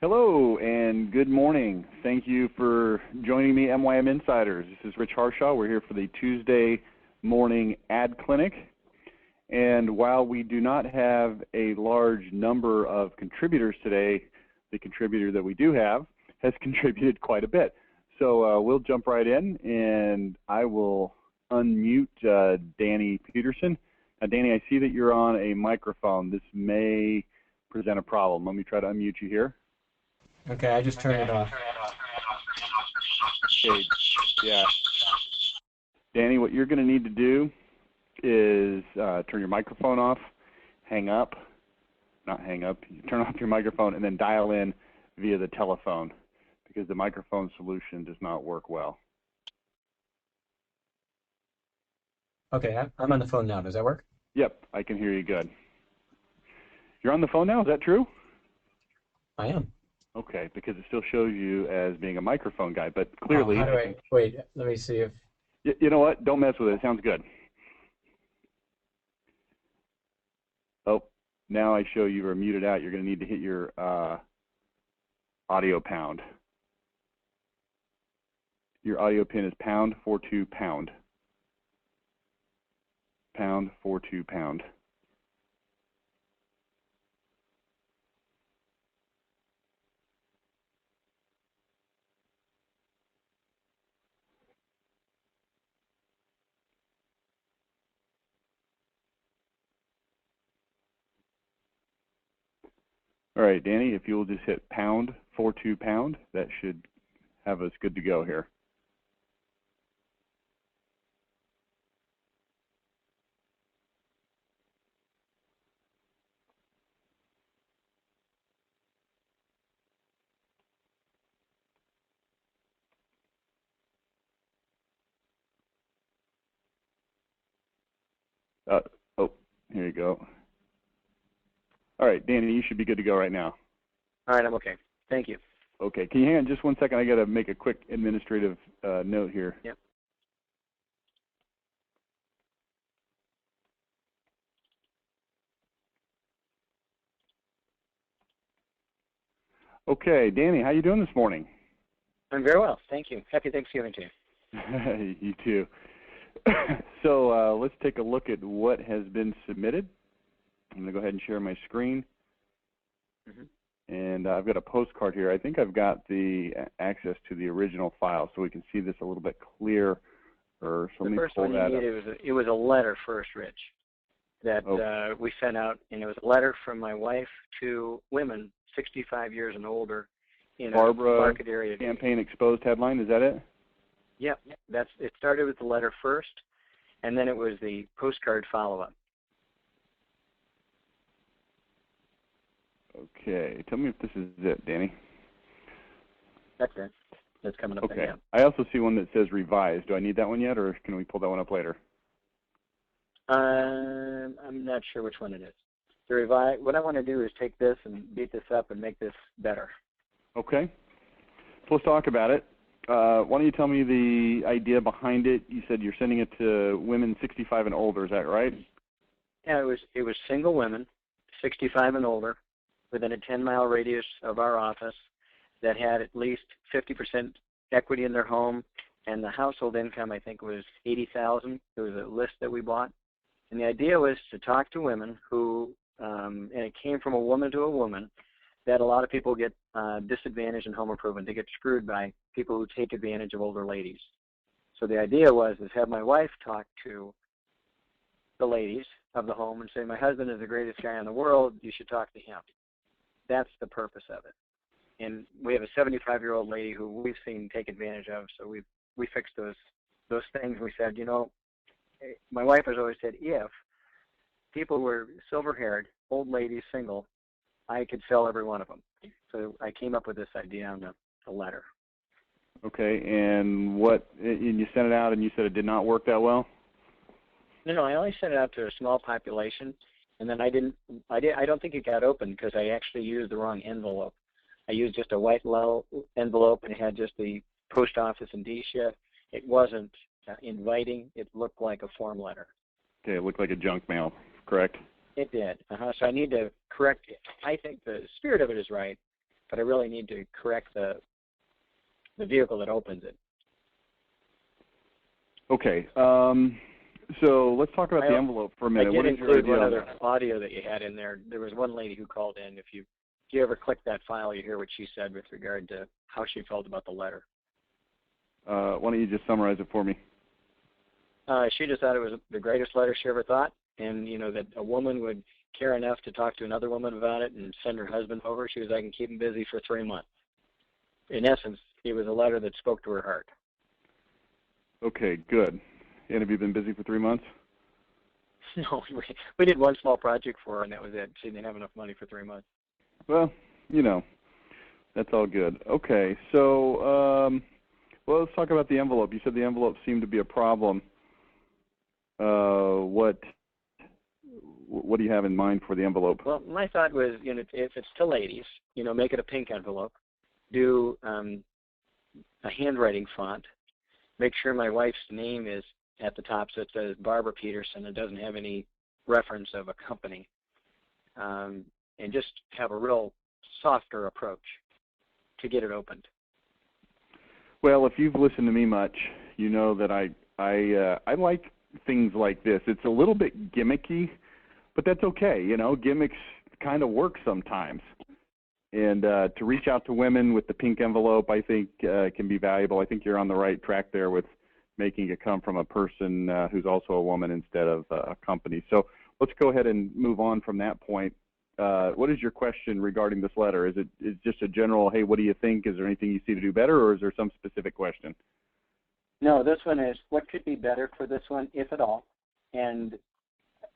Hello and good morning. Thank you for joining me, MYM Insiders. This is Rich Harshaw. We're here for the Tuesday morning ad clinic. And while we do not have a large number of contributors today, the contributor that we do have has contributed quite a bit. So we'll jump right in, and I will unmute Danny Peterson. Now, Danny, I see that you're on a microphone. This may present a problem. Let me try to unmute you here. Okay, I just turned it off. Okay, yeah. Danny, what you're going to need to do is turn your microphone off, hang up, not hang up, turn off your microphone, and then dial in via the telephone because the microphone solution does not work well. Okay, I'm on the phone now. Does that work? Yep, I can hear you good. You're on the phone now, is that true? I am. Okay, because it still shows you as being a microphone guy, but clearly... How do I... Wait, let me see if... You know what? Don't mess with it. It sounds good. Oh, now I show you are muted out. You're going to need to hit your audio pound. Your audio pin is pound 42 pound. Pound 42 pound. All right, Danny, if you will just hit pound 42 pound, that should have us good to go here. Oh, here you go. All right, Danny, you should be good to go right now. All right, I'm okay. Thank you. Okay, can you hang on just 1 second? I got to make a quick administrative note here. Yep. Okay, Danny, how you doing this morning? I'm very well, thank you. Happy Thanksgiving to you. You too. So let's take a look at what has been submitted. I'm going to go ahead and share my screen. And I've got a postcard here. I think I've got the access to the original file so we can see this a little bit clearer. So the first one you needed, it was a letter first, Rich, that we sent out, and it was a letter from my wife to women 65 years and older in a market area. Campaign Exposed headline, is that it? Yep, it started with the letter first, and then it was the postcard follow-up. Okay, tell me if this is it, Danny. That's it. That's coming up. Okay. I also see one that says revised. Do I need that one yet, or can we pull that one up later? I'm not sure which one it is. The revised. What I want to do is take this and beat this up and make this better. Okay. So let's talk about it. Why don't you tell me the idea behind it? You said you're sending it to women 65 and older. Is that right? Yeah, it was single women, 65 and older, within a 10-mile radius of our office that had at least 50% equity in their home, and the household income, I think, was $80,000. There was a list that we bought. And the idea was to talk to women who, and it came from a woman to a woman, that a lot of people get disadvantaged in home improvement. They get screwed by people who take advantage of older ladies. So the idea was have my wife talk to the ladies of the home and say, my husband is the greatest guy in the world, you should talk to him. That's the purpose of it. And we have a 75-year-old lady who we've seen take advantage of, so we fixed those things. We said, you know, my wife has always said, if people were silver-haired, old ladies, single, I could sell every one of them. So I came up with this idea on the letter. Okay, and you sent it out and you said it did not work that well? No, I only sent it out to a small population, and then I don't think it got opened because I actually used the wrong envelope. I used just a white envelope, and it had just the post office indicia. It wasn't inviting. It looked like a form letter. Okay, it looked like a junk mail, correct? It did. So I need to correct it. I think the spirit of it is right, but I really need to correct the vehicle that opens it. Okay. So let's talk about the envelope for a minute. I did What is your include idea one on other that? audio that you had in there. There was one lady who called in. If you ever click that file, you hear what she said with regard to how she felt about the letter. Why don't you just summarize it for me? She just thought it was the greatest letter she ever thought, and that a woman would care enough to talk to another woman about it and send her husband over. She was, I can keep him busy for 3 months. In essence, it was a letter that spoke to her heart. Okay, good. And have you been busy for 3 months? No, we did one small project for her, and that was it. She didn't have enough money for 3 months. Well, that's all good. Okay, so well, let's talk about the envelope. You said the envelope seemed to be a problem. What do you have in mind for the envelope? Well, my thought was, if it's to ladies, make it a pink envelope. Do a handwriting font. Make sure my wife's name is at the top, so it says Barbara Peterson. It doesn't have any reference of a company. And just have a real softer approach to get it opened. Well, if you've listened to me much, you know that I like things like this. It's a little bit gimmicky, but that's okay. Gimmicks kind of work sometimes. And to reach out to women with the pink envelope, I think can be valuable. I think you're on the right track there with making it come from a person who's also a woman instead of a company. So let's go ahead and move on from that point. What is your question regarding this letter? Is it just a general, hey, what do you think? Is there anything you see to do better, or is there some specific question? No, this one is what could be better for this one, if at all. And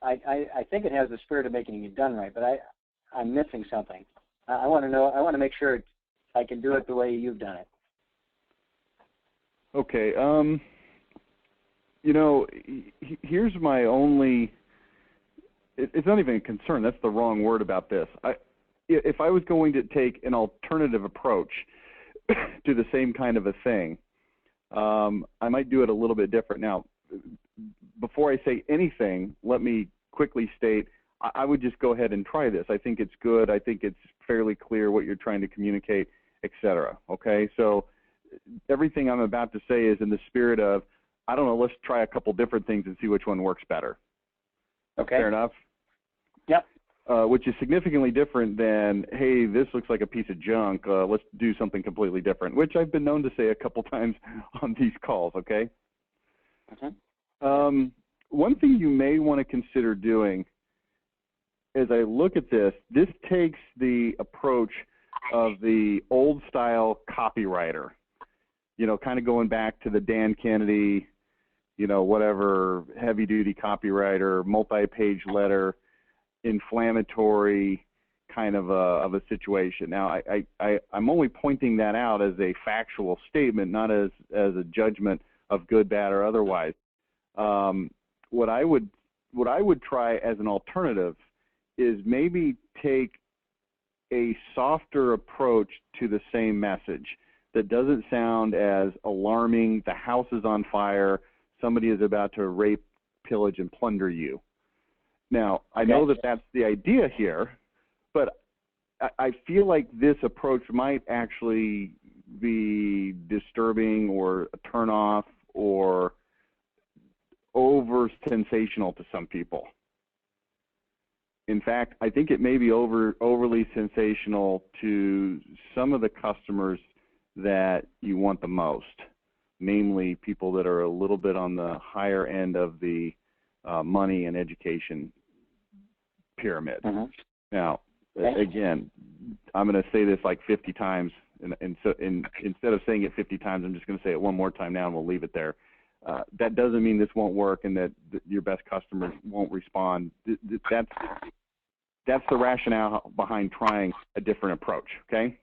I think it has the spirit of making it done right, but I'm missing something. I want to know. I want to make sure I can do it the way you've done it. Okay. Here's my only. It's not even a concern. That's the wrong word about this. If I was going to take an alternative approach to the same kind of a thing, I might do it a little bit different. Now, before I say anything, let me quickly state I would just go ahead and try this. I think it's good. I think it's fairly clear what you're trying to communicate, etc. Okay, so everything I'm about to say is in the spirit of, I don't know, let's try a couple different things and see which one works better. Okay. Fair enough? Yep. Which is significantly different than, hey, this looks like a piece of junk. Let's do something completely different, which I've been known to say a couple times on these calls, okay? Okay. One thing you may want to consider doing as I look at this takes the approach of the old style copywriter, kind of going back to the Dan Kennedy, whatever, heavy duty copywriter, multi-page letter, inflammatory kind of a situation. Now, I'm only pointing that out as a factual statement, not as a judgment of good, bad, or otherwise. What I would try as an alternative is maybe take a softer approach to the same message that doesn't sound as alarming. The house is on fire. Somebody is about to rape, pillage, and plunder you. Now, I know that that's the idea here, but I feel like this approach might actually be disturbing or a turnoff or over sensational to some people. In fact, I think it may be overly sensational to some of the customers that you want the most, namely people that are a little bit on the higher end of the money and education pyramid. Now, again, I'm going to say this like 50 times, and so instead of saying it 50 times, I'm just going to say it one more time now, and we'll leave it there. That doesn't mean this won't work and that your best customers won't respond. That's the rationale behind trying a different approach, okay?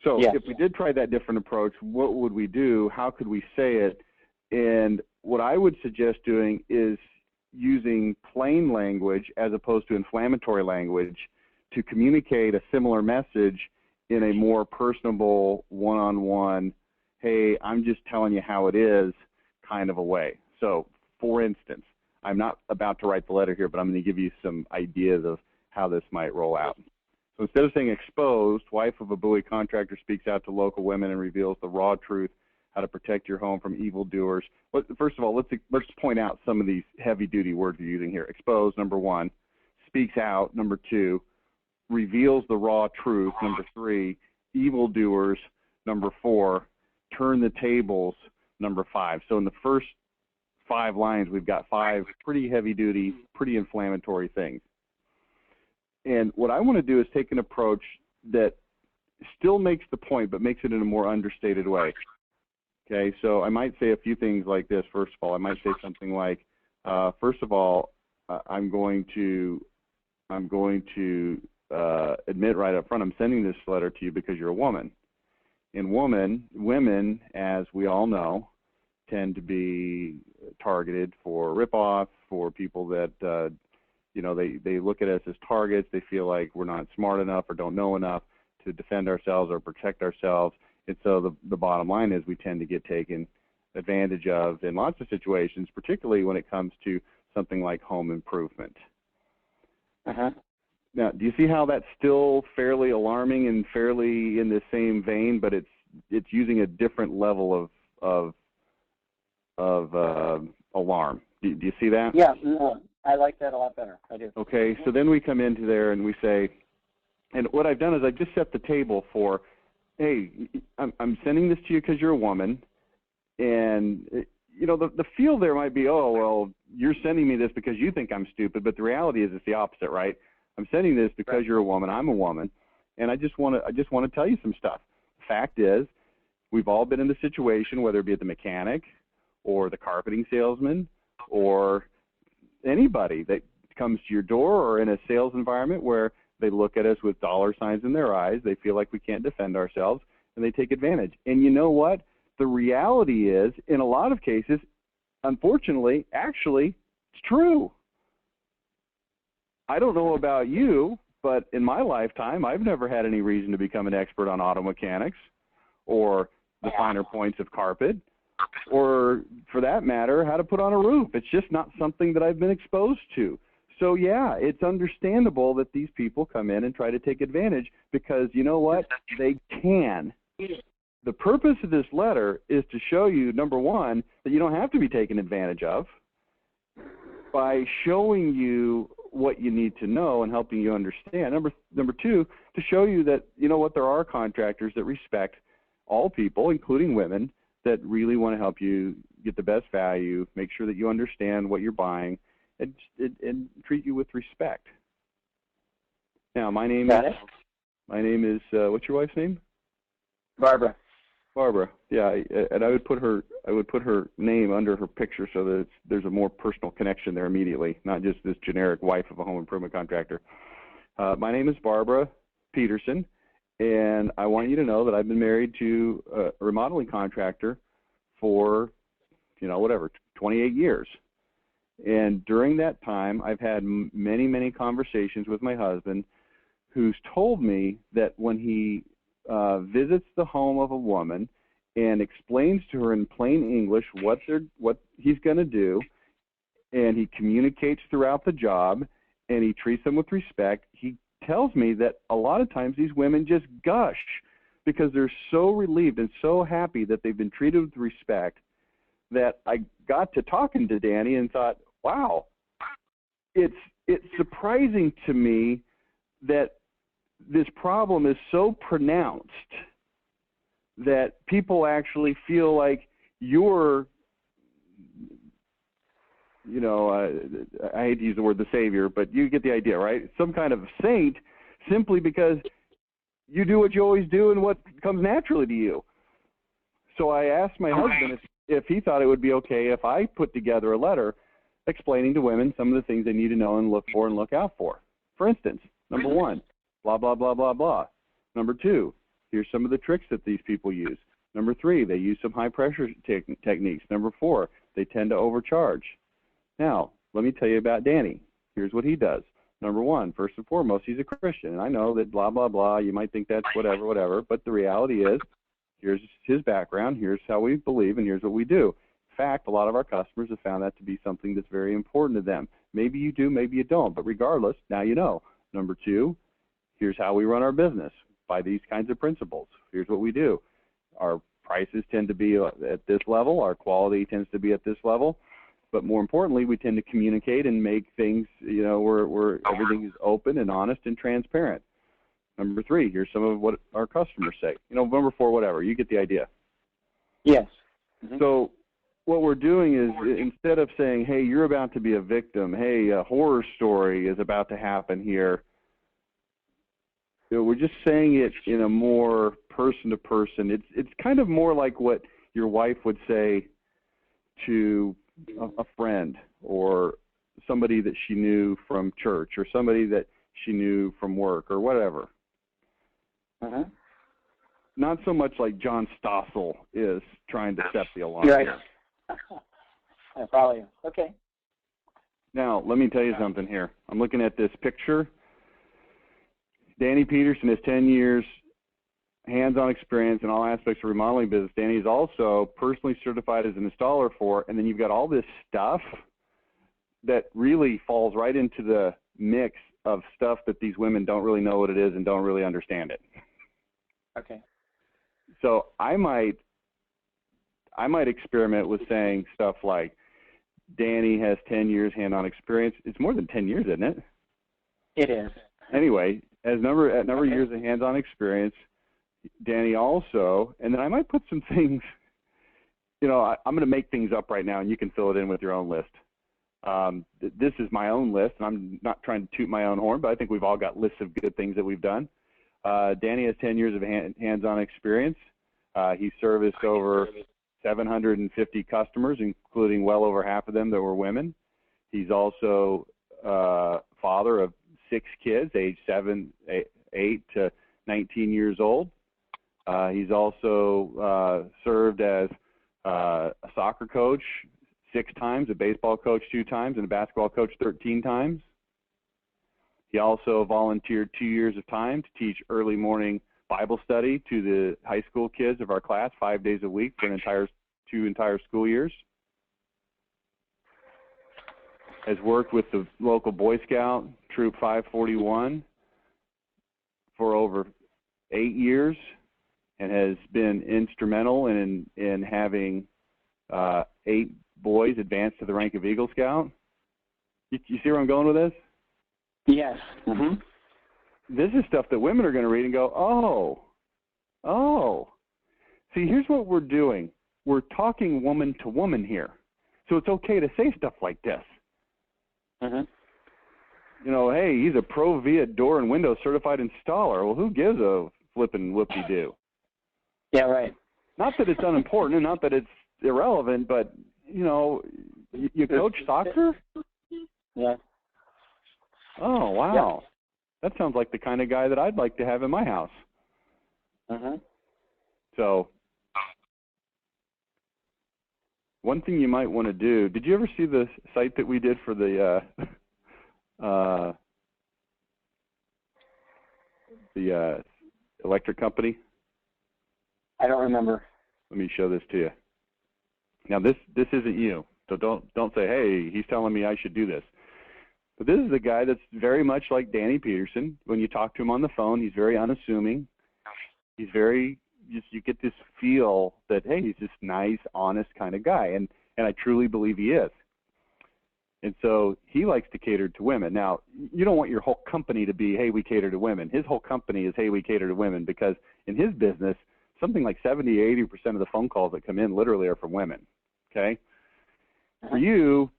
So if we did try that different approach, what would we do? How could we say it? And what I would suggest doing is using plain language as opposed to inflammatory language to communicate a similar message in a more personable, one-on-one, hey, I'm just telling you how it is kind of a way. So, for instance, I'm not about to write the letter here, but I'm going to give you some ideas of how this might roll out. So instead of saying exposed, wife of a buoy contractor speaks out to local women and reveals the raw truth, how to protect your home from evildoers. First of all, let's point out some of these heavy-duty words you're using here. Exposed, number one. Speaks out, number two. Reveals the raw truth, number three. Evildoers, number four. Turn the tables, number five. So in the first 5 lines, we've got 5 pretty heavy-duty, pretty inflammatory things. And what I want to do is take an approach that still makes the point, but makes it in a more understated way. Okay, so I might say a few things like this. First of all, I might say something like, first of all, I'm going to admit right up front, I'm sending this letter to you because you're a woman. And women, as we all know, tend to be targeted for ripoff, for people that, they look at us as targets. They feel like we're not smart enough or don't know enough to defend ourselves or protect ourselves. And so the bottom line is we tend to get taken advantage of in lots of situations, particularly when it comes to something like home improvement. Uh-huh. Now, do you see how that's still fairly alarming and fairly in the same vein, but it's using a different level of alarm? Do you see that? Yeah, no, I like that a lot better. I do. Okay, so then we come into there and we say, and what I've done is I've just set the table for, hey, I'm sending this to you because you're a woman, and the feel there might be, oh, well, you're sending me this because you think I'm stupid, but the reality is it's the opposite, right? I'm sending this because you're a woman, I'm a woman, and I just want to tell you some stuff. The fact is, we've all been in the situation, whether it be at the mechanic or the carpeting salesman or anybody that comes to your door or in a sales environment where they look at us with dollar signs in their eyes, they feel like we can't defend ourselves, and they take advantage. And you know what? The reality is, in a lot of cases, unfortunately, actually, it's true. I don't know about you, but in my lifetime, I've never had any reason to become an expert on auto mechanics or the finer points of carpet, or for that matter, how to put on a roof. It's just not something that I've been exposed to. So yeah, it's understandable that these people come in and try to take advantage because you know what? They can. The purpose of this letter is to show you, number one, that you don't have to be taken advantage of by showing you what you need to know and helping you understand. Number two, to show you that, you know what, there are contractors that respect all people, including women, that really want to help you get the best value, make sure that you understand what you're buying, and treat you with respect. Now, my name is what's your wife's name? Barbara. Barbara. Yeah, and I would put her name under her picture so that there's a more personal connection there immediately, not just this generic wife of a home improvement contractor. My name is Barbara Peterson, and I want you to know that I've been married to a remodeling contractor for, 28 years. And during that time, I've had many, many conversations with my husband, who's told me that when he visits the home of a woman and explains to her in plain English what he's going to do, and he communicates throughout the job, and he treats them with respect, he tells me that a lot of times these women just gush because they're so relieved and so happy that they've been treated with respect, that I got to talking to Danny and thought, wow, it's surprising to me that this problem is so pronounced that people actually feel like you're, I hate to use the word the savior, but you get the idea, right? Some kind of saint simply because you do what you always do and what comes naturally to you. So I asked my husband if he thought it would be okay if I put together a letter explaining to women some of the things they need to know and look for and look out for. For instance, number one, blah, blah, blah, blah, blah. Number two, here's some of the tricks that these people use. Number three, they use some high-pressure techniques. Number four, they tend to overcharge. Now, let me tell you about Danny. Here's what he does. Number one, first and foremost, he's a Christian. And I know that blah, blah, blah, you might think that's whatever, but the reality is, here's his background, here's how we believe, and here's what we do. In fact, a lot of our customers have found that to be something that's very important to them. Maybe you do, maybe you don't, but regardless, now you know. Number two, Here's how we run our business by these kinds of principles. Here's what we do. Our prices tend to be at this level. Our quality tends to be at this level. But more importantly, we tend to communicate and make things, where everything is open and honest and transparent. Number 3, here's some of what our customers say. Number 4, whatever. You get the idea. Yes. So what we're doing is, instead of saying, hey, you're about to be a victim, hey, a horror story is about to happen here, we're just saying it in a more person-to-person. It's kind of more like what your wife would say to a friend or somebody that she knew from church or somebody that she knew from work or whatever. Not so much like John Stossel is trying to set the alarm. Right. I follow you. Okay. Now, let me tell you something here. I'm looking at this picture. Danny Peterson has 10 years hands-on experience in all aspects of remodeling business. Danny is also personally certified as an installer for, and then you've got all this stuff that really falls right into the mix of stuff that these women don't really know what it is and don't really understand it. Okay. So I might experiment with saying stuff like, Danny has 10 years hands-on experience. It's more than 10 years, isn't it? It is. Anyway, at number of years of hands-on experience, Danny also, and then I might put some things, I'm going to make things up right now, and you can fill it in with your own list. This is my own list, and I'm not trying to toot my own horn, but I think we've all got lists of good things that we've done. Danny has 10 years of hands-on experience. He serviced over 750 customers, including well over half of them that were women. He's also father of 6 kids, age 8 to 19 years old. He's also served as a soccer coach 6 times, a baseball coach 2 times, and a basketball coach 13 times. He also volunteered 2 years of time to teach early morning Bible study to the high school kids of our class 5 days a week for 2 entire school years. Has worked with the local Boy Scout Troop 541 for over 8 years and has been instrumental in having 8 boys advance to the rank of Eagle Scout. You see where I'm going with this? Yes. This is stuff that women are going to read and go, oh. See, here's what we're doing. We're talking woman to woman here. So it's okay to say stuff like this. Hey, he's a Pro Via door and window certified installer. Well, who gives a flippin' whoop-de-doo? Yeah, right. Not that it's unimportant and not that it's irrelevant, but, you coach soccer? Yeah. Oh, wow. Yeah. That sounds like the kind of guy that I'd like to have in my house. So one thing you might want to do, did you ever see the site that we did for the electric company? I don't remember. Let me show this to you. Now this isn't you, so don't say, hey, he's telling me I should do this. But this is a guy that's very much like Danny Peterson. When you talk to him on the phone, he's very unassuming. He's very, you get this feel that, hey, he's this nice, honest kind of guy, and I truly believe he is. And so he likes to cater to women. Now, you don't want your whole company to be, hey, we cater to women. His whole company is, hey, we cater to women, because in his business, something like 70, 80% of the phone calls that come in literally are from women, okay? For you,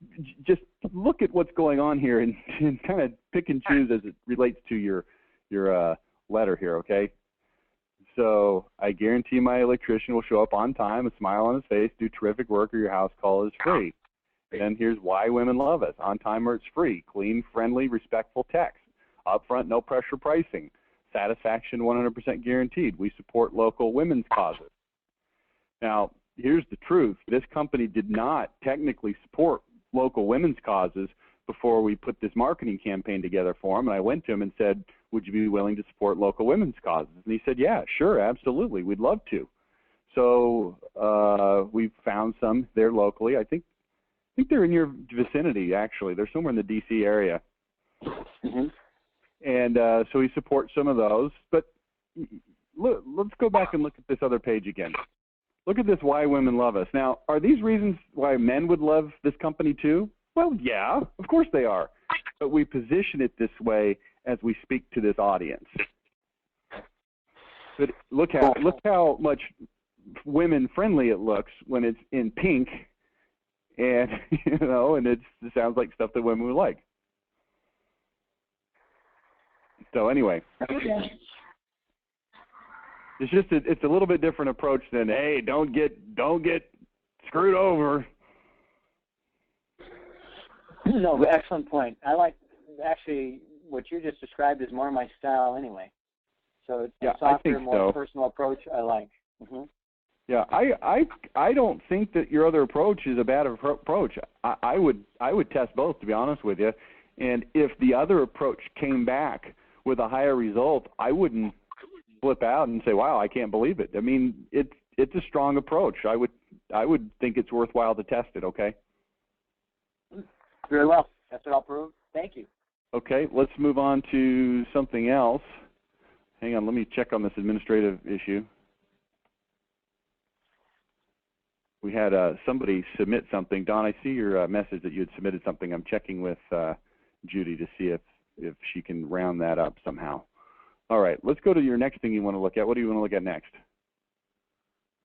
just look at what's going on here and kind of pick and choose as it relates to your letter here, okay? So I guarantee my electrician will show up on time, a smile on his face, do terrific work, or your house call is free. And here's why women love us. On time or it's free. Clean, friendly, respectful text. Upfront, no pressure pricing. Satisfaction 100% guaranteed. We support local women's causes. Now, here's the truth. This company did not technically support local women's causes before we put this marketing campaign together for him. And I went to him and said, would you be willing to support local women's causes? And he said, yeah, sure, absolutely. We'd love to. So we found some there locally. I think they're in your vicinity, actually. They're somewhere in the D.C. area. And so we support some of those. But look, let's go back and look at this other page again. Look at this, why women love us. Now, are these reasons why men would love this company too? Well, yeah, of course they are. But we position it this way as we speak to this audience. But look how much women friendly it looks when it's in pink, and and it sounds like stuff that women would like. So anyway, it's a little bit different approach than, hey, don't get screwed over. No, excellent point. I like, actually, what you just described is more my style anyway. So it's a softer, more personal approach I like. Mm-hmm. Yeah, I don't think that your other approach is a bad approach. I would test both, to be honest with you. And if the other approach came back with a higher result, I wouldn't flip out and say, "Wow, I can't believe it." I mean, it's a strong approach. I would think it's worthwhile to test it. Okay. Very well. That's what I'll prove. Thank you. Okay, let's move on to something else. Hang on, let me check on this administrative issue. We had somebody submit something. Don, I see your message that you had submitted something. I'm checking with Judy to see if she can round that up somehow. All right, let's go to your next thing you want to look at. What do you want to look at next?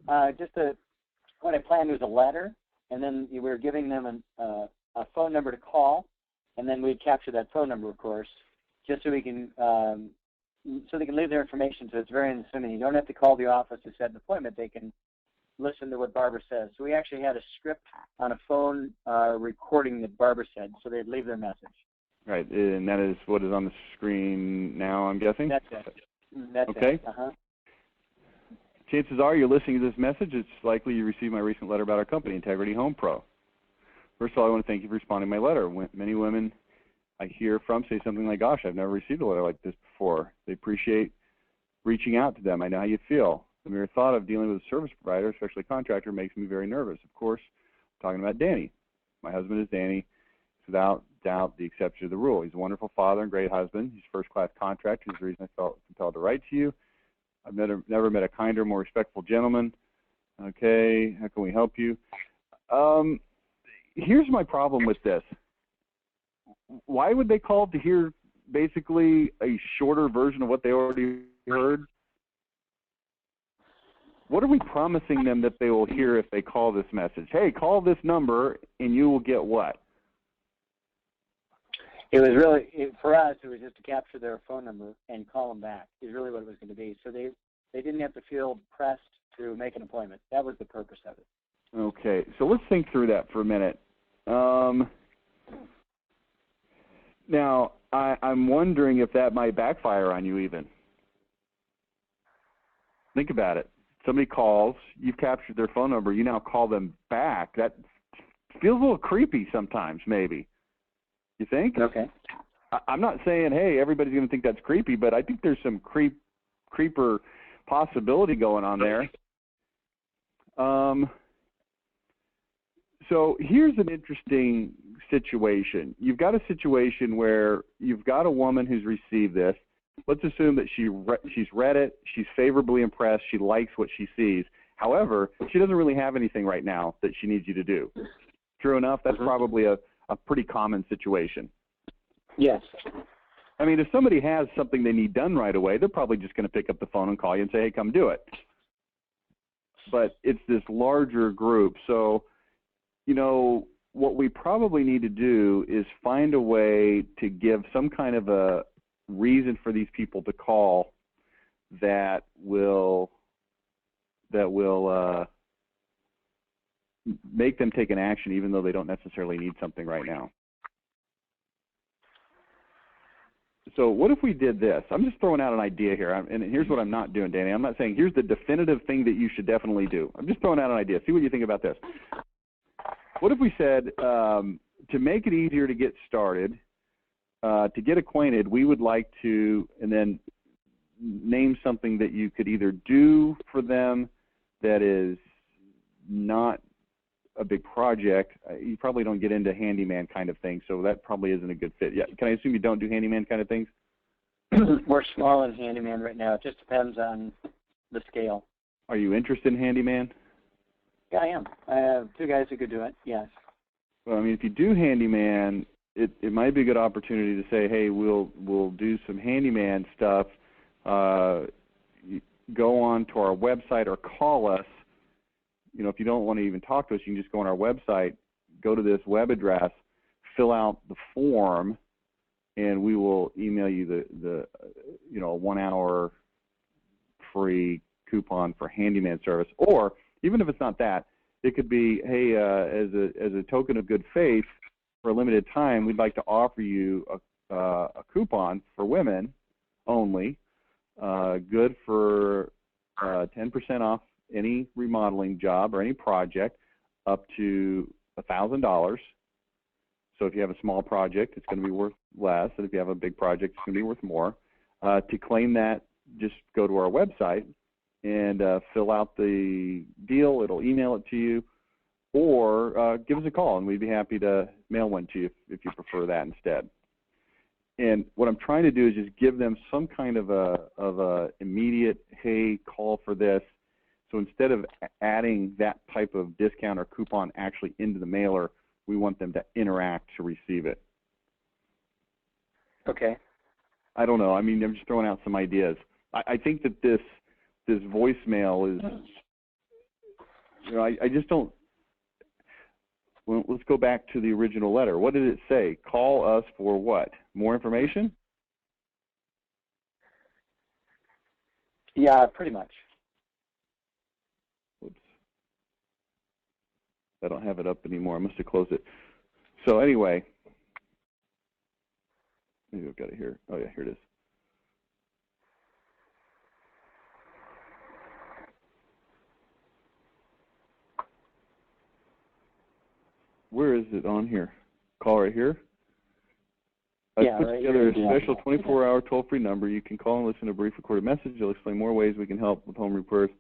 What I planned was a letter, and then we were giving them a phone number to call, and then we'd capture that phone number, of course, just so we can so they can leave their information. So it's very unassuming. You don't have to call the office to set an appointment. They can listen to what Barbara says. So we actually had a script on a phone recording that Barbara said, so they'd leave their message. Right, and that is what is on the screen now, I'm guessing? That's it. That's okay. it. Uh-huh. Chances are you're listening to this message, it's likely you received my recent letter about our company, Integrity Home Pro. First of all, I want to thank you for responding to my letter. Many women I hear from say something like, gosh, I've never received a letter like this before. They appreciate reaching out to them. I know how you feel. The mere thought of dealing with a service provider, especially a contractor, makes me very nervous. Of course, I'm talking about Danny. My husband is Danny. He's without doubt the exception to the rule. He's a wonderful father and great husband. He's a first-class contractor. He's the reason I felt compelled to write to you. I've never met a kinder, more respectful gentleman. Okay, how can we help you? Here's my problem with this. Why would they call to hear basically a shorter version of what they already heard? What are we promising them that they will hear if they call this message? Hey, call this number and you will get what? It was really, for us, it was just to capture their phone number and call them back is really what it was going to be. So they didn't have to feel pressed to make an appointment. That was the purpose of it. Okay, so let's think through that for a minute. Now, I'm wondering if that might backfire on you even. Think about it. Somebody calls, you've captured their phone number, you now call them back. That feels a little creepy sometimes, maybe. You think? Okay. I'm not saying, hey, everybody's going to think that's creepy, but I think there's some creeper possibility going on there. So here's an interesting situation. You've got a situation where you've got a woman who's received this. Let's assume that she's read it, she's favorably impressed, she likes what she sees. However, she doesn't really have anything right now that she needs you to do. True enough, that's probably a pretty common situation. Yes. I mean, if somebody has something they need done right away, they're probably just going to pick up the phone and call you and say, hey, come do it. But it's this larger group. So, what we probably need to do is find a way to give some kind of a reason for these people to call that will make them take an action even though they don't necessarily need something right now. So what if we did this? I'm just throwing out an idea here, and here's what I'm not doing, Danny. I'm not saying here's the definitive thing that you should definitely do. I'm just throwing out an idea. See what you think about this. What if we said, to make it easier to get started, to get acquainted, we would like to, and then name something that you could either do for them that is not a big project. You probably don't get into handyman kind of things, so that probably isn't a good fit. Yeah, can I assume you don't do handyman kind of things? We're small in handyman right now. It just depends on the scale. Are you interested in handyman? Yeah, I am. I have 2 guys who could do it, yes. Well, I mean, if you do handyman, it might be a good opportunity to say, hey, we'll do some handyman stuff. Go on to our website or call us. You know, if you don't want to even talk to us, you can just go on our website, go to this web address, fill out the form, and we will email you the 1 hour free coupon for handyman service. Or even if it's not that, it could be, hey, as a token of good faith, for a limited time, we'd like to offer you a coupon for women only, good for 10% off any remodeling job or any project up to $1,000. So if you have a small project, it's going to be worth less, and if you have a big project, it's going to be worth more. To claim that, just go to our website and fill out the deal. It'll email it to you, or give us a call, and we'd be happy to mail one to you if you prefer that instead. And what I'm trying to do is just give them some kind of a immediate, hey, call for this. So instead of adding that type of discount or coupon actually into the mailer, we want them to interact to receive it. Okay. I don't know. I mean, I'm just throwing out some ideas. I think that this voicemail is, I just don't. Well, let's go back to the original letter. What did it say? Call us for what? More information? Yeah, pretty much. Whoops. I don't have it up anymore. I must have closed it. So anyway, maybe I've got it here. Oh yeah, here it is. Where is it on here? Call right here? I put together a special 24-hour toll-free number. You can call and listen to a brief recorded message. It'll explain more ways we can help with home repairs.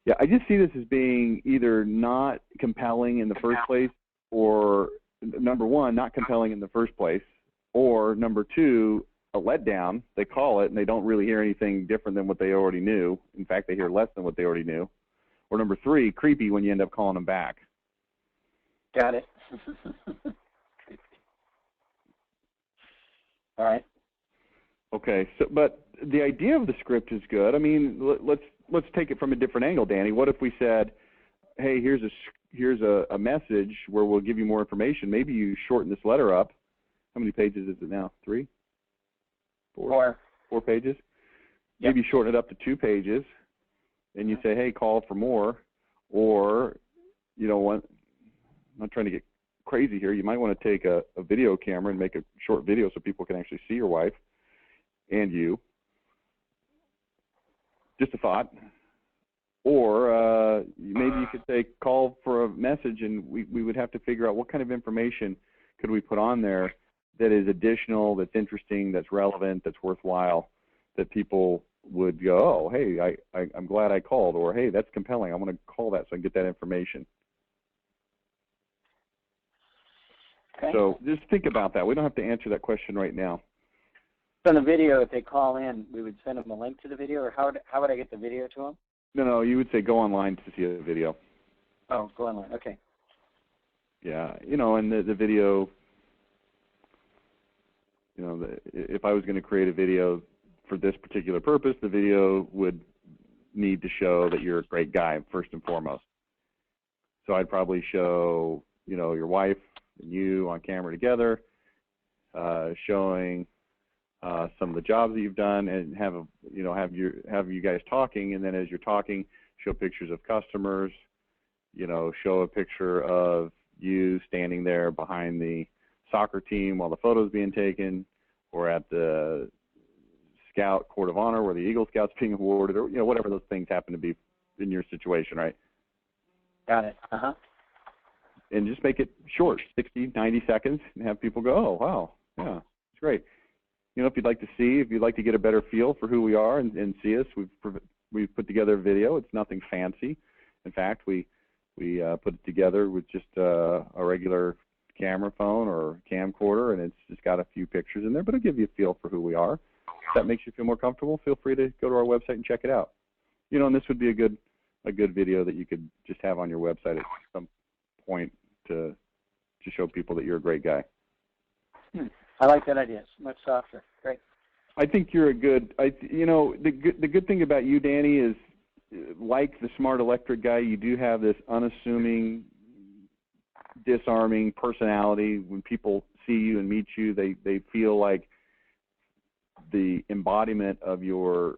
Yeah, I just see this as being either not compelling in the first place, or number one, not compelling in the first place, or number two, a letdown. They call it and they don't really hear anything different than what they already knew. In fact, they hear less than what they already knew. Or number three, creepy when you end up calling them back. Got it. All right. Okay. So, but the idea of the script is good. I mean, let's take it from a different angle, Danny. What if we said, hey, here's a message where we'll give you more information. Maybe you shorten this letter up. How many pages is it now? 3? 4? 4 pages? Yep. Maybe you shorten it up to 2 pages, and you say, hey, call for more. Or, you know what? I'm not trying to get crazy here. You might want to take a video camera and make a short video so people can actually see your wife and you. Just a thought. Or maybe you could say call for a message, and we would have to figure out what kind of information could we put on there that is additional, that's interesting, that's relevant, that's worthwhile, that people would go, oh, hey, I'm glad I called, or hey, that's compelling. I want to call that so I can get that information. Okay. So just think about that. We don't have to answer that question right now. So in the video, if they call in, we would send them a link to the video, or how would I get the video to them? No, you would say go online to see the video. Oh, go online. Okay. Yeah, and the video, if I was going to create a video for this particular purpose, the video would need to show that you're a great guy first and foremost. So I'd probably show, your wife and you on camera together, showing some of the jobs that you've done, and have you guys talking, and then as you're talking, show pictures of customers, show a picture of you standing there behind the soccer team while the photo's being taken, or at the Scout Court of Honor where the Eagle Scout's being awarded, or whatever those things happen to be in your situation, right? Got it. Uh-huh. And just make it short, 60, 90 seconds, and have people go, oh, wow, yeah, it's great. If you'd like to get a better feel for who we are and see us, we've put together a video. It's nothing fancy. In fact, we put it together with just a regular camera phone or camcorder, and it's just got a few pictures in there, but it'll give you a feel for who we are. If that makes you feel more comfortable, feel free to go to our website and check it out. You know, and this would be a good video that you could just have on your website at some point to show people that you're a great guy. I like that idea. It's much softer. Great. I think you're a good. You know, the good thing about you, Danny, is like the smart electric guy, you do have this unassuming, disarming personality. When people see you and meet you, they feel like the embodiment of your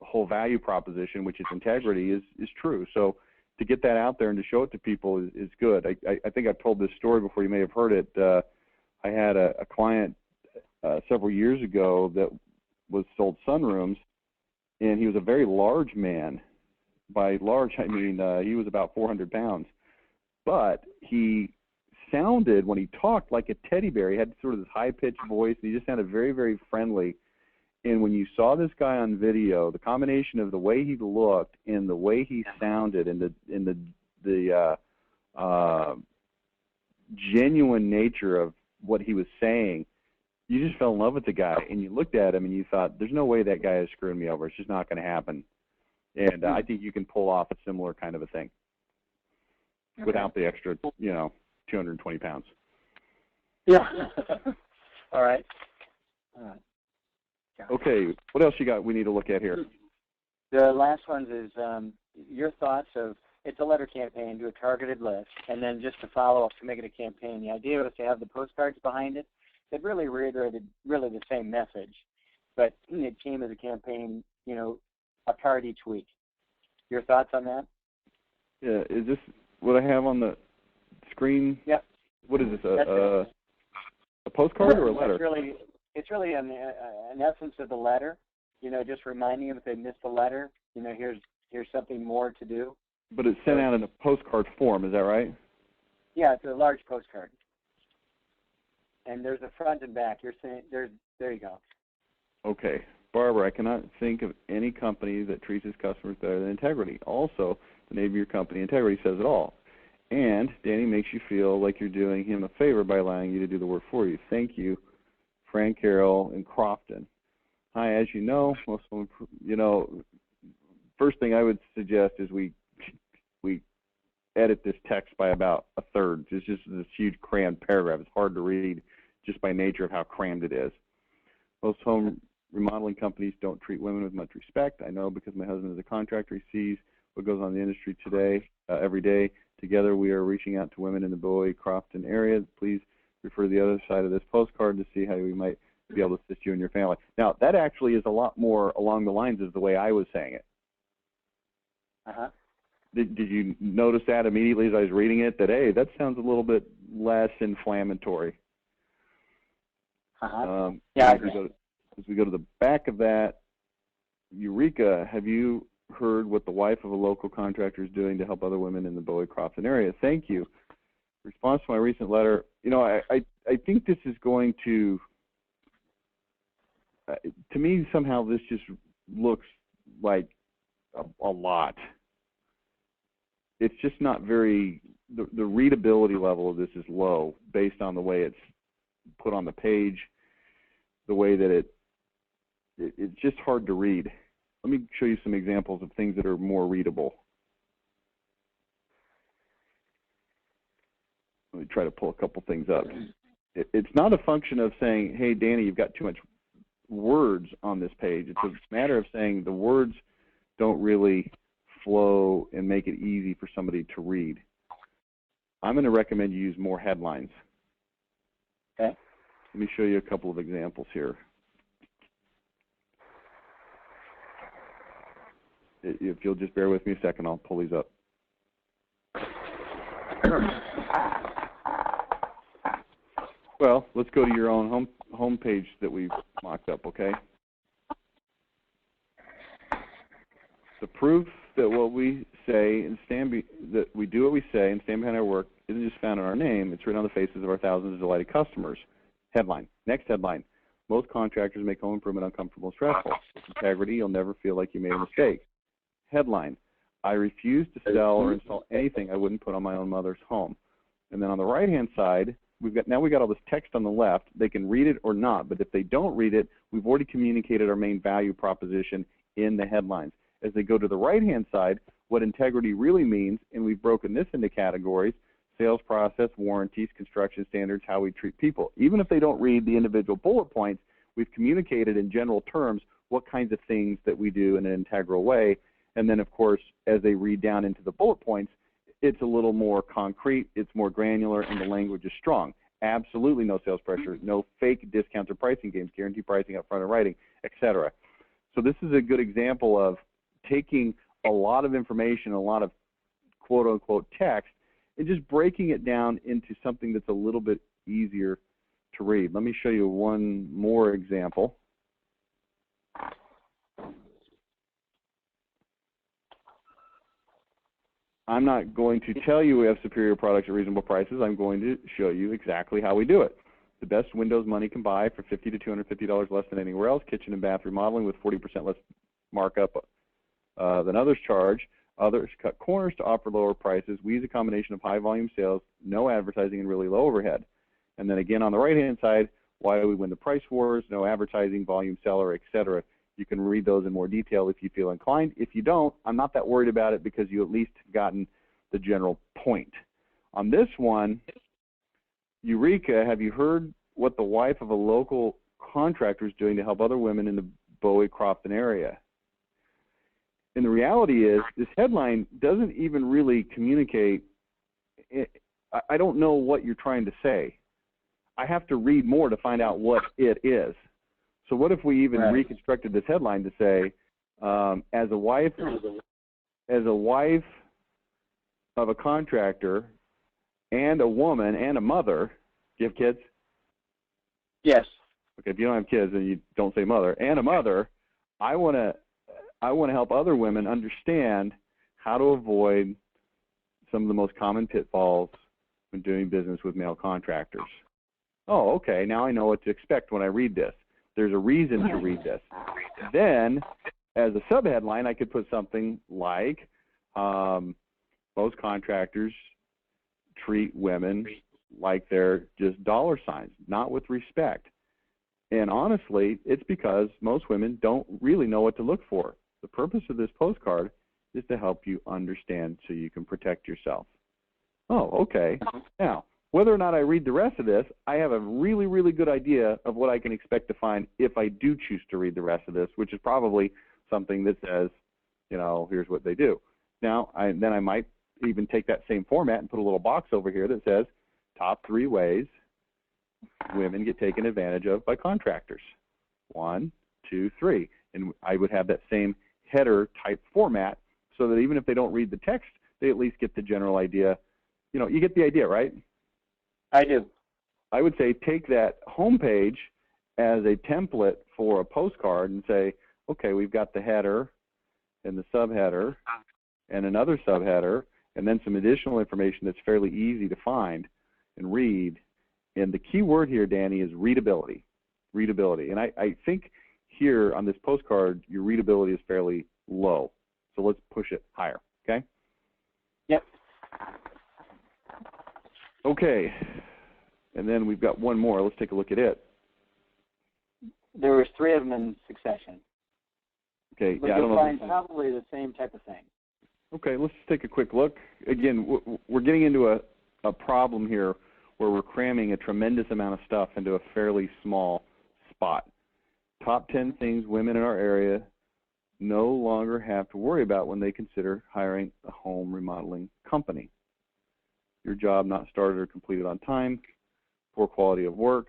whole value proposition, which is integrity, is true. So to get that out there and to show it to people is good. I think I've told this story before. You may have heard it. I had a client several years ago that was sold sunrooms, and he was a very large man. By large, I mean he was about 400 pounds. But he sounded, when he talked, like a teddy bear. He had sort of this high-pitched voice, and he just sounded very, very friendly. And when you saw this guy on video, the combination of the way he looked and the way he sounded and the genuine nature of what he was saying, you just fell in love with the guy. And you looked at him and you thought, there's no way that guy is screwing me over. It's just not going to happen. And I think you can pull off a similar kind of a thing without the extra, 220 pounds. Yeah. All right. Okay, what else you got we need to look at here? The last one is your thoughts of, it's a letter campaign to a targeted list, and then just to follow up to make it a campaign. The idea was to have the postcards behind it that really reiterated really the same message, but it came as a campaign, a card each week. Your thoughts on that? Yeah, is this what I have on the screen? Yep. What is this, a postcard or a letter? It's really an essence of the letter, just reminding them if they missed the letter, here's something more to do. But it's sent out in a postcard form, is that right? Yeah, it's a large postcard. And there's a front and back. You're saying, there you go. Okay. Barbara, I cannot think of any company that treats its customers better than Integrity. Also, the name of your company, Integrity, says it all. And Danny makes you feel like you're doing him a favor by allowing you to do the work for you. Thank you, Frank Carroll in Crofton. Hi, as you know, first thing I would suggest is we edit this text by about a third. It's just this huge crammed paragraph. It's hard to read just by nature of how crammed it is. Most home remodeling companies don't treat women with much respect. I know because my husband is a contractor. He sees what goes on in the industry today, every day. Together we are reaching out to women in the Bowie, Crofton area. Please refer to the other side of this postcard to see how we might be able to assist you and your family. Now, that actually is a lot more along the lines of the way I was saying it. Uh-huh. Did you notice that immediately as I was reading it, that, hey, that sounds a little bit less inflammatory? Uh-huh. Yeah, as we go to the back of that, Eureka, have you heard what the wife of a local contractor is doing to help other women in the Bowie Crofton area? Thank you. Response to my recent letter, I think this is going to me somehow this just looks like a lot. It's just not very, the readability level of this is low based on the way it's put on the page, the way that it's just hard to read. Let me show you some examples of things that are more readable. Let me try to pull a couple things up. It's not a function of saying, hey, Danny, you've got too much words on this page. It's a matter of saying the words don't really flow and make it easy for somebody to read. I'm going to recommend you use more headlines. Okay. Let me show you a couple of examples here. If you'll just bear with me a second, I'll pull these up. Well, let's go to your own home page that we've mocked up, okay? The proof that what we say and that we do what we say and stand behind our work isn't just found in our name, it's written on the faces of our thousands of delighted customers. Headline. Next headline. Most contractors make home improvement uncomfortable and stressful. With integrity, you'll never feel like you made a mistake. Headline. I refuse to sell or install anything I wouldn't put on my own mother's home. And then on the right-hand side, we got all this text on the left. They can read it or not, but if they don't read it, we've already communicated our main value proposition in the headlines. As they go to the right-hand side, what integrity really means, and we've broken this into categories: sales process, warranties, construction standards, how we treat people. Even if they don't read the individual bullet points, we've communicated in general terms what kinds of things that we do in an integral way. And then, of course, as they read down into the bullet points, it's a little more concrete, it's more granular, and the language is strong. Absolutely no sales pressure, no fake discounts or pricing games, guarantee pricing up front in writing, etc. So this is a good example of taking a lot of information, a lot of quote-unquote text, and just breaking it down into something that's a little bit easier to read. Let me show you one more example. I'm not going to tell you we have superior products at reasonable prices. I'm going to show you exactly how we do it. The best windows money can buy for $50 to $250 less than anywhere else. Kitchen and bath remodeling with 40% less markup than others charge. Others cut corners to offer lower prices. We use a combination of high volume sales, no advertising, and really low overhead. And then again on the right-hand side, why do we win the price wars? No advertising, volume seller, etc. You can read those in more detail if you feel inclined. If you don't, I'm not that worried about it because you at least gotten the general point. On this one, Eureka, have you heard what the wife of a local contractor is doing to help other women in the Bowie-Crofton area? And the reality is, this headline doesn't even really communicate. I don't know what you're trying to say. I have to read more to find out what it is. So what if we even reconstructed this headline to say, as a wife of a contractor and a woman and a mother, do you have kids? Yes. Okay, if you don't have kids and you don't say mother, and a mother, I want to help other women understand how to avoid some of the most common pitfalls when doing business with male contractors. Oh, okay, now I know what to expect when I read this. There's a reason to read this. Then, as a subheadline, I could put something like, most contractors treat women like they're just dollar signs, not with respect. And honestly, it's because most women don't really know what to look for. The purpose of this postcard is to help you understand so you can protect yourself. Oh, okay. Now, whether or not I read the rest of this, I have a really, really good idea of what I can expect to find if I do choose to read the rest of this, which is probably something that says, you know, here's what they do. Now, then I might even take that same format and put a little box over here that says, top 3 ways women get taken advantage of by contractors. 1, 2, 3. And I would have that same header type format so that even if they don't read the text, they at least get the general idea. You know, you get the idea, right? I do. I would say take that homepage as a template for a postcard and say, okay, we've got the header and the subheader and another subheader and then some additional information that's fairly easy to find and read. And the key word here, Danny, is readability. Readability. And I think here on this postcard, your readability is fairly low. So let's push it higher, okay? Yep. Okay. And then we've got one more. Let's take a look at it. There was 3 of them in succession. Okay. But yeah, I don't you'll know. find probably the same type of thing. Okay, let's take a quick look. Again, we're getting into a problem here where we're cramming a tremendous amount of stuff into a fairly small spot. Top 10 things women in our area no longer have to worry about when they consider hiring a home remodeling company. Your job not started or completed on time, poor quality of work.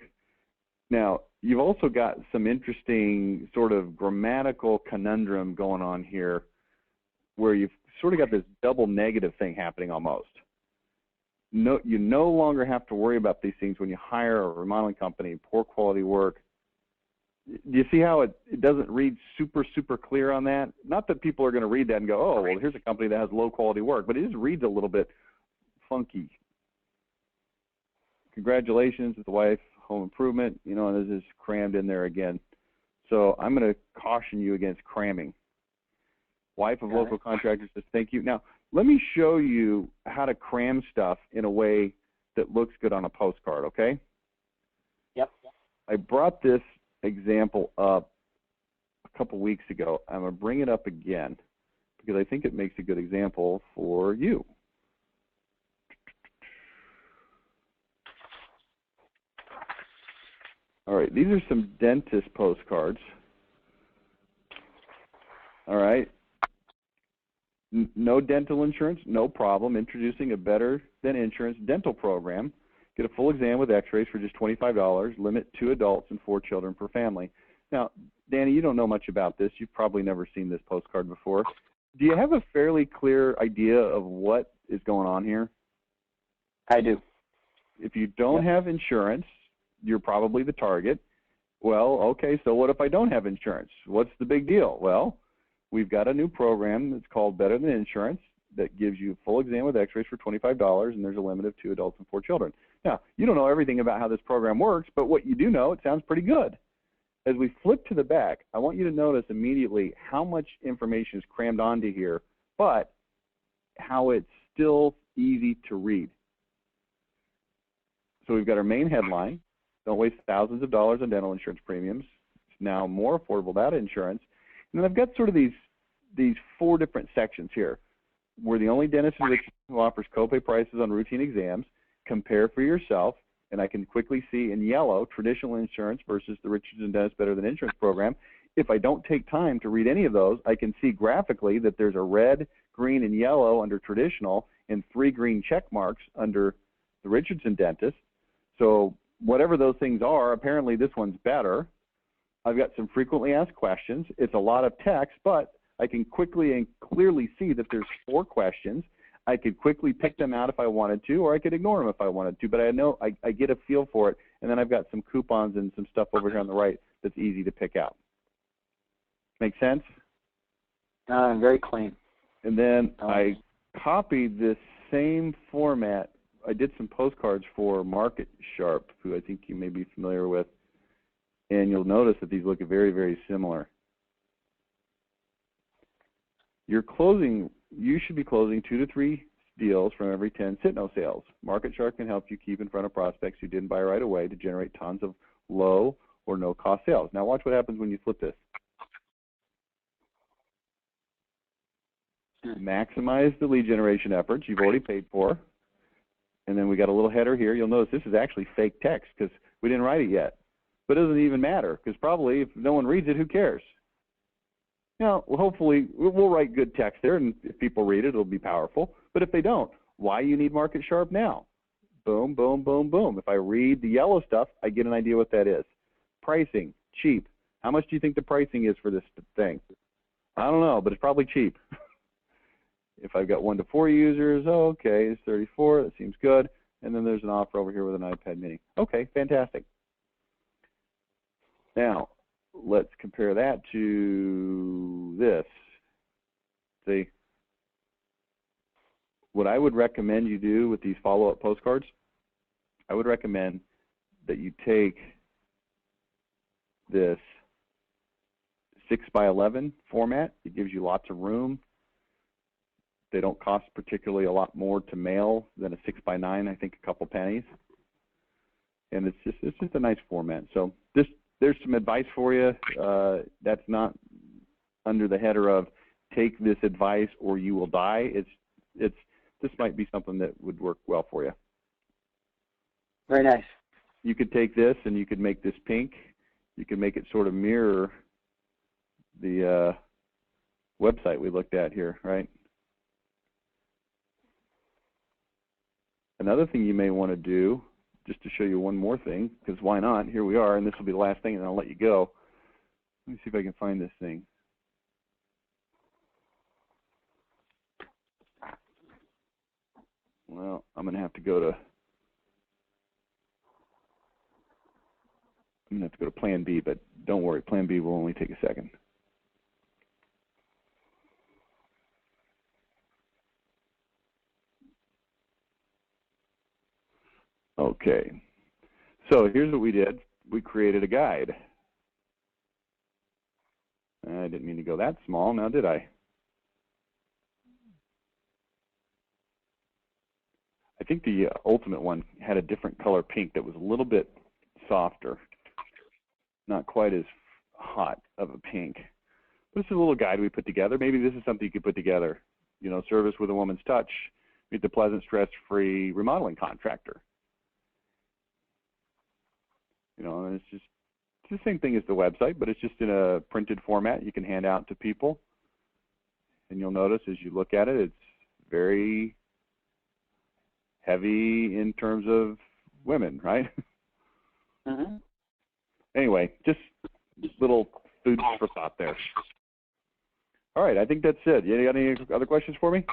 Now, you've also got some interesting sort of grammatical conundrum going on here where you've sort of got this double negative thing happening almost. No, you no longer have to worry about these things when you hire a remodeling company, poor quality work. Do you see how it doesn't read super, super clear on that? Not that people are going to read that and go, oh, well, here's a company that has low quality work, but it just reads a little bit funky. Congratulations with the wife, home improvement, you know, and this is crammed in there again. So I'm going to caution you against cramming. Wife of local contractors says thank you. Now, let me show you how to cram stuff in a way that looks good on a postcard, okay? Yep. I brought this example up a couple weeks ago. I'm going to bring it up again because I think it makes a good example for you. All right, these are some dentist postcards. All right. No dental insurance, no problem. Introducing a better than insurance dental program. Get a full exam with x-rays for just $25. Limit 2 adults and 4 children per family. Now, Danny, you don't know much about this. You've probably never seen this postcard before. Do you have a fairly clear idea of what is going on here? I do. If you don't have insurance, you're probably the target. Well, okay, so what if I don't have insurance? What's the big deal? Well, we've got a new program that's called Better Than Insurance that gives you a full exam with x-rays for $25, and there's a limit of 2 adults and 4 children. Now, you don't know everything about how this program works, but what you do know, it sounds pretty good. As we flip to the back, I want you to notice immediately how much information is crammed onto here, but how it's still easy to read. So we've got our main headline, don't waste thousands of dollars on dental insurance premiums. It's now more affordable without insurance. And then I've got sort of these 4 different sections here. We're the only dentist in Richardson who offers copay prices on routine exams. Compare for yourself, and I can quickly see in yellow traditional insurance versus the Richardson Dentist Better Than Insurance program. If I don't take time to read any of those, I can see graphically that there's a red, green, and yellow under traditional and 3 green check marks under the Richardson Dentist. So whatever those things are, apparently this one's better. I've got some frequently asked questions. It's a lot of text, but I can quickly and clearly see that there's 4 questions. I could quickly pick them out if I wanted to, or I could ignore them if I wanted to, but I know I get a feel for it, and then I've got some coupons and some stuff over here on the right that's easy to pick out. Make sense? Very clean. And then I copied this same format. I did some postcards for Market Sharp, who I think you may be familiar with, and you'll notice that these look very, very similar. Your closing, you should be closing 2 to 3 deals from every 10 sit-no sales. Market Sharp can help you keep in front of prospects who didn't buy right away to generate tons of low or no cost sales. Now watch what happens when you flip this. Maximize the lead generation efforts you've already paid for. And then we got a little header here. You'll notice this is actually fake text because we didn't write it yet. But it doesn't even matter because probably if no one reads it, who cares? Now, hopefully, we'll write good text there, and if people read it, it'll be powerful. But if they don't, why you need Market Sharp now? Boom, boom, boom, boom. If I read the yellow stuff, I get an idea what that is. Pricing, cheap. How much do you think the pricing is for this thing? I don't know, but it's probably cheap. If I've got 1 to 4 users, oh, okay, it's 34. That seems good. And then there's an offer over here with an iPad mini. Okay, fantastic. Now, let's compare that to this. See, what I would recommend you do with these follow-up postcards, I would recommend that you take this 6x11 format. It gives you lots of room. They don't cost particularly a lot more to mail than a 6x9, I think a couple pennies. And it's just a nice format. So there's some advice for you. That's not under the header of take this advice or you will die. This might be something that would work well for you. Very nice. You could take this and you could make this pink. You could make it sort of mirror the website we looked at here, right? Another thing you may want to do, just to show you one more thing, because why not? Here we are, and this will be the last thing, and I'll let you go. Let me see if I can find this thing. Well, I'm going to have to go to Plan B, but don't worry, Plan B will only take a second. Okay, so here's what we did. We created a guide. I didn't mean to go that small, now did I? I think the Ultimate one had a different color pink that was a little bit softer, not quite as hot of a pink. This is a little guide we put together. Maybe this is something you could put together. You know, service with a woman's touch, meet the pleasant, stress-free remodeling contractor. You know, and it's the same thing as the website, but it's just in a printed format you can hand out to people. And you'll notice as you look at it, it's very heavy in terms of women, right? Mm-hmm. Anyway, just little food for thought there. All right, I think that's it. You got any other questions for me?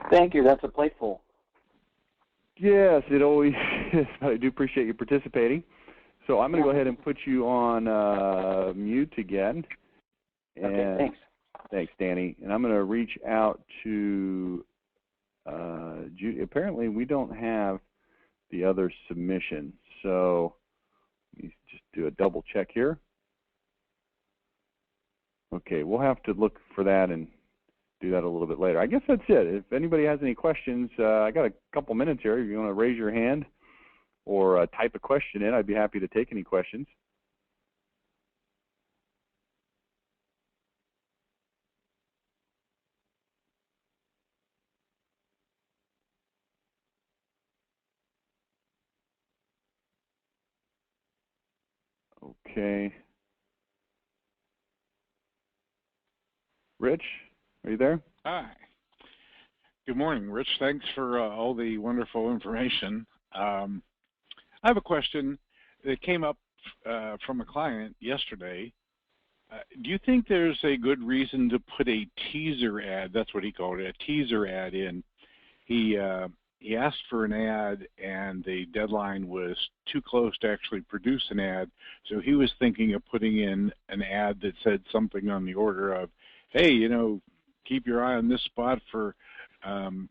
Thank you. That's a plateful. Yes, it always is. I do appreciate you participating. So I'm going to go ahead and put you on mute again. And okay, thanks. Thanks, Danny. And I'm going to reach out to Judy. Apparently, we don't have the other submission. So let me just do a double check here. Okay, we'll have to look for that and do that a little bit later. I guess that's it. If anybody has any questions, I got a couple minutes here. If you want to raise your hand or type a question in, I'd be happy to take any questions. Okay. Rich, are you there? Hi. Good morning, Rich. Thanks for all the wonderful information. I have a question that came up from a client yesterday. Do you think there's a good reason to put a teaser ad, that's what he called it, a teaser ad in? He asked for an ad, and the deadline was too close to actually produce an ad, so he was thinking of putting in an ad that said something on the order of, hey, you know, keep your eye on this spot for,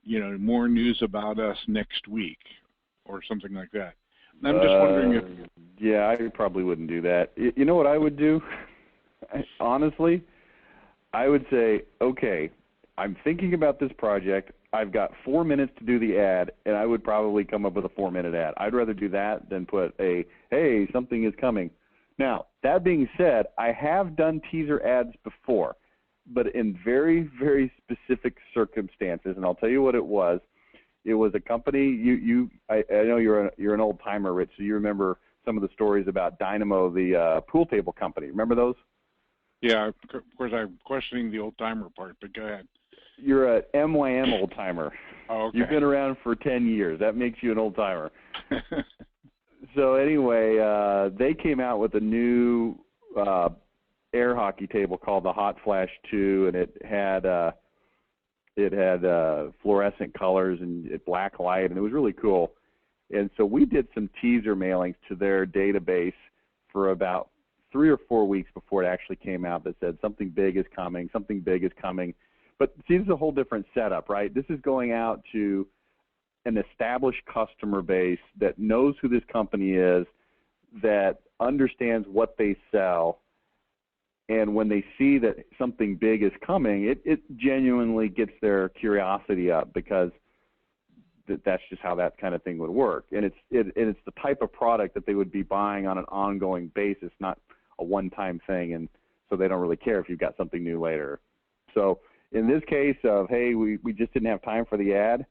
you know, more news about us next week, or something like that. And I'm just wondering if... Yeah, I probably wouldn't do that. You know what I would do? Honestly, I would say, okay, I'm thinking about this project. I've got 4 minutes to do the ad, and I would probably come up with a 4-minute ad. I'd rather do that than put a, hey, something is coming. Now, that being said, I have done teaser ads before, but in very, very specific circumstances, and I'll tell you what it was. It was a company, I know you're an old timer, Rich, so you remember some of the stories about Dynamo, the pool table company. Remember those? Yeah, of course I'm questioning the old timer part, but go ahead. You're a MYM old timer. Oh, okay. You've been around for 10 years. That makes you an old timer. So anyway, they came out with a new air hockey table called the Hot Flash 2, and it had fluorescent colors and black light, and it was really cool. And so we did some teaser mailings to their database for about 3 or 4 weeks before it actually came out that said something big is coming, something big is coming. But see, this is a whole different setup, right? This is going out to an established customer base that knows who this company is, that understands what they sell, and when they see that something big is coming, it genuinely gets their curiosity up, because that's just how that kind of thing would work. And it's the type of product that they would be buying on an ongoing basis, not a one-time thing, and so they don't really care if you've got something new later. So in this case of, hey, we just didn't have time for the ad,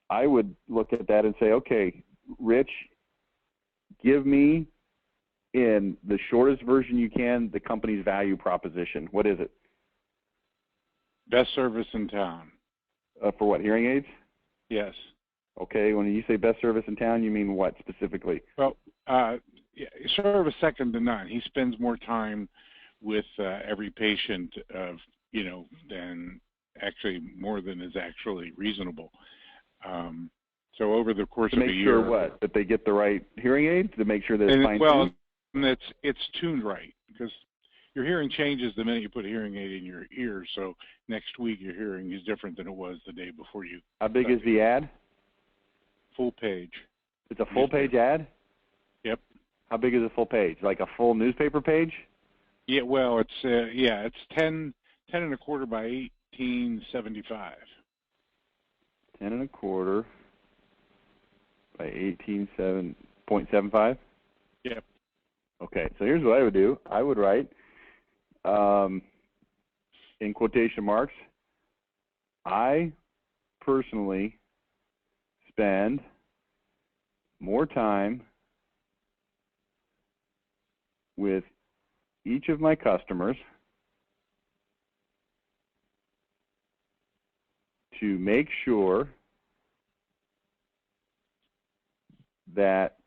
I would look at that and say, okay, Rich, give me, in the shortest version you can, the company's value proposition. What is it? Best service in town. For what, hearing aids? Yes. Okay, when you say best service in town, you mean what specifically? Well, yeah, service second to none. He spends more time with every patient of, you know, than actually more than is actually reasonable. So over the course of a year. To make sure what? That they get the right hearing aids? To make sure that it's fine-tuned? Well, it's tuned right, because your hearing changes the minute you put a hearing aid in your ear. So next week your hearing is different than it was the day before you. How big is the ad? Full page. It's a full page ad? Yep. How big is a full page? Like a full newspaper page? Yeah, well, it's 10 and a quarter by 1875. 10 and a quarter by 18.75? Yep. Okay, so here's what I would do. I would write, in quotation marks, I personally spend more time with each of my customers to make sure that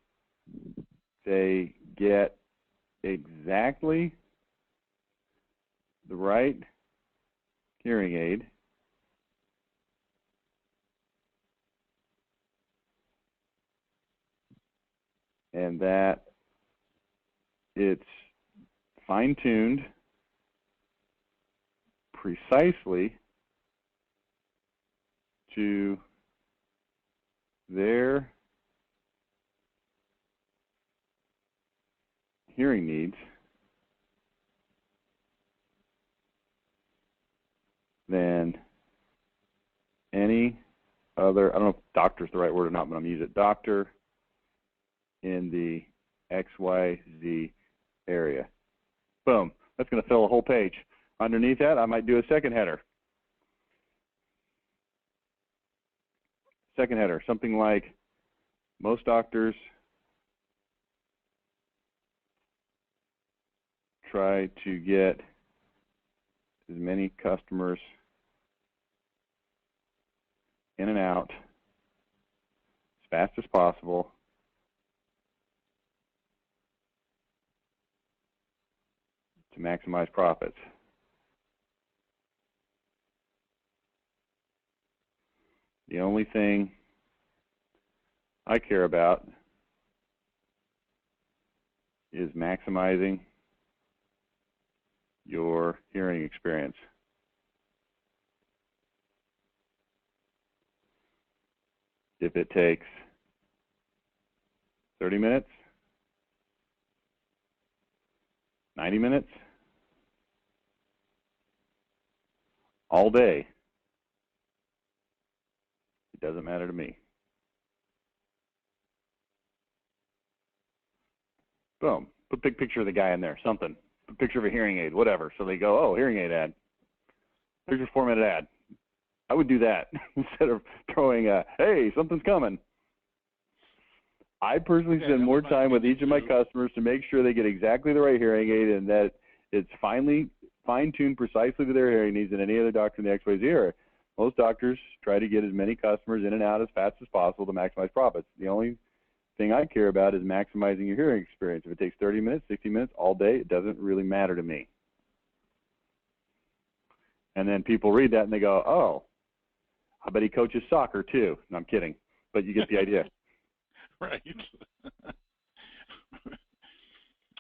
they get exactly the right hearing aid and that it's fine-tuned precisely to their hearing needs, than any other, I don't know if doctor's the right word or not, but I'm going to use it, doctor in the XYZ area. Boom. That's going to fill a whole page. Underneath that, I might do a second header. Second header, something like, most doctors try to get as many customers in and out as fast as possible to maximize profits. The only thing I care about is maximizing your hearing experience. If it takes 30 minutes, 90 minutes, all day, it doesn't matter to me. Boom. Put a big picture of the guy in there, something. Put a picture of a hearing aid, whatever. So they go, oh, hearing aid ad. Here's your 4-minute ad. I would do that instead of throwing a, hey, something's coming. I personally spend more time with each of my customers to make sure they get exactly the right hearing aid and that it's fine-tuned precisely to their hearing needs than any other doctor in the XYZ area. Most doctors try to get as many customers in and out as fast as possible to maximize profits. The only thing I care about is maximizing your hearing experience. If it takes 30 minutes, 60 minutes, all day, it doesn't really matter to me. And then people read that and they go, oh, I bet he coaches soccer too. No, I'm kidding, but you get the idea. Right.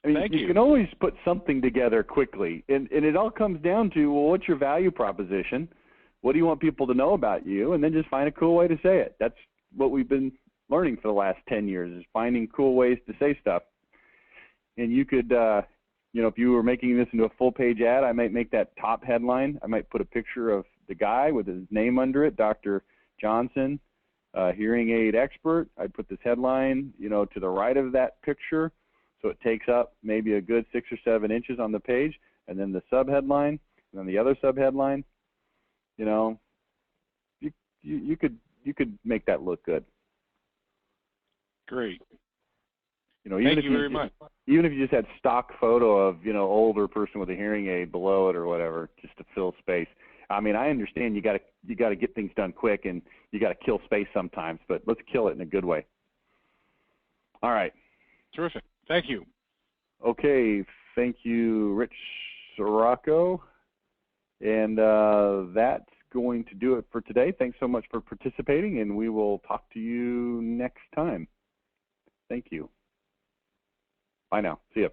I mean, you can always put something together quickly, and it all comes down to, well, what's your value proposition? What do you want people to know about you? And then just find a cool way to say it. That's what we've been learning for the last 10 years, is finding cool ways to say stuff. And you could, you know, if you were making this into a full-page ad, I might make that top headline. I might put a picture of the guy with his name under it, Dr. Johnson, hearing aid expert. I'd put this headline, you know, to the right of that picture, so it takes up maybe a good 6 or 7 inches on the page, and then the subheadline, and then the other subheadline. You know, you could make that look good. Great. You know, even Thank you very much. Even if you just had stock photo of, you know, older person with a hearing aid below it or whatever, just to fill space. I mean, I understand you got to get things done quick and you got to kill space sometimes, but let's kill it in a good way. All right. Terrific. Thank you. Okay. Thank you, Rich Sirocco. And that's going to do it for today. Thanks so much for participating, and we will talk to you next time. Thank you. Bye now. See ya.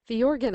The organ